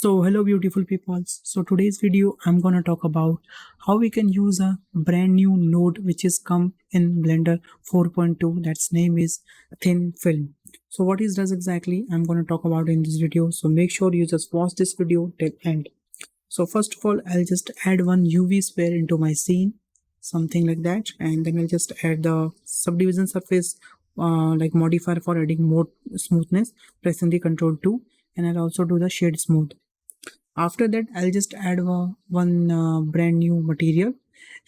So hello beautiful peoples. So today's video I'm gonna talk about how we can use a brand new node which is come in Blender 4.2. That's name is thin film. So what is does exactly I'm gonna talk about in this video. So make sure you just watch this video till end. So first of all I'll just add one UV sphere into my scene, something like that, and then I'll just add the subdivision surface like modifier for adding more smoothness, pressing the Ctrl 2, and I'll also do the shade smooth. After that I'll just add one brand new material,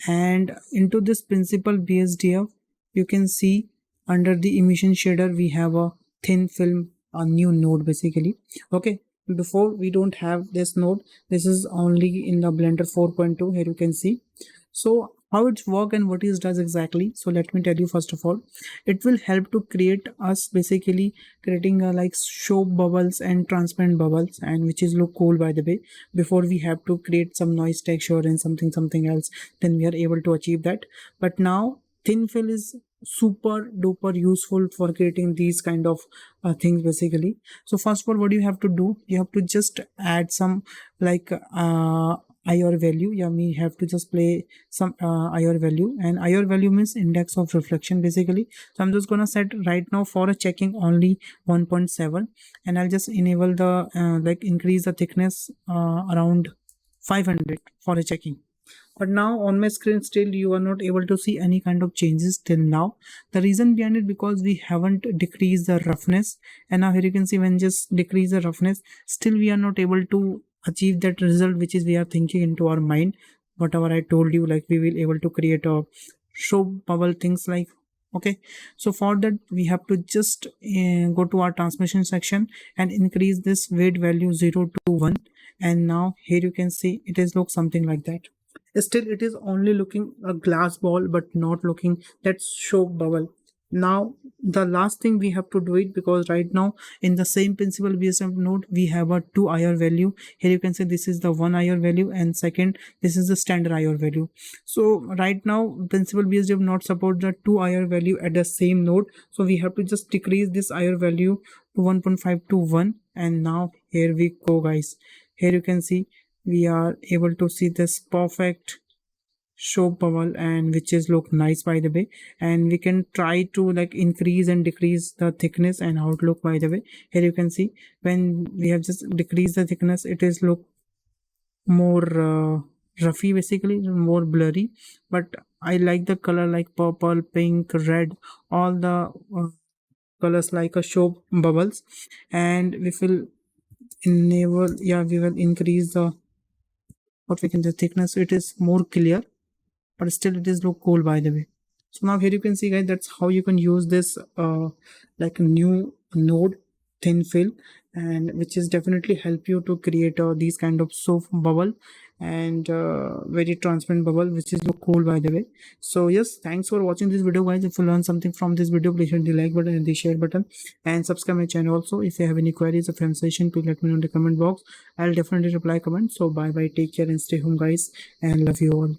and into this principal BSDF you can see under the emission shader we have a thin film, a new node basically. Okay, before we don't have this node, this is only in the Blender 4.2. here you can see. So how it's work and what it does exactly, so let me tell you. First of all, it will help to create us basically creating like show bubbles and transparent bubbles, and which is look cool by the way. Before we have to create some noise texture and something else, then we are able to achieve that. But now thin fill is super duper useful for creating these kind of things basically. So first of all, what you have to do, you have to just add some like IR value. Yeah, we have to just play some IR value, and IR value means index of reflection basically. So I'm just gonna set right now for a checking only 1.7, and I'll just enable the like increase the thickness around 500 for a checking. But now on my screen still you are not able to see any kind of changes till now. The reason behind it, because we haven't decreased the roughness, and now here you can see when just decrease the roughness, still we are not able to achieve that result which is we are thinking into our mind. Whatever I told you, like we will able to create a show bubble things like. Okay, so for that we have to just go to our transmission section and increase this weight value 0 to 1, and now here you can see it is look something like that. Still it is only looking a glass ball but not looking that show bubble. Now the last thing we have to do it, because right now in the same principal BSF node we have a 2 IR value. Here you can see this is the 1 IR value, and second this is the standard IR value. So right now principal BSF not support the 2 IR value at the same node, so we have to just decrease this IR value to 1.5 to 1, and now here we go guys. Here you can see we are able to see this perfect show bubble, and which is look nice by the way. And we can try to like increase and decrease the thickness and outlook by the way. Here you can see when we have just decreased the thickness, it is look more roughy basically, more blurry. But I like the color like purple, pink, red, all the colors like a show bubbles. And we will enable, yeah, we will increase the what we can the thickness, so it is more clear, but still it is look cool by the way. So now here you can see guys, that's how you can use this like a new node thin fill, and which is definitely help you to create these kind of soft bubble and very transparent bubble, which is look cool by the way. So yes, thanks for watching this video guys. If you learned something from this video, please hit the like button and the share button, and subscribe my channel also. If you have any queries or suggestion, please let me know in the comment box. I'll definitely reply comment. So bye bye, take care and stay home guys, and love you all.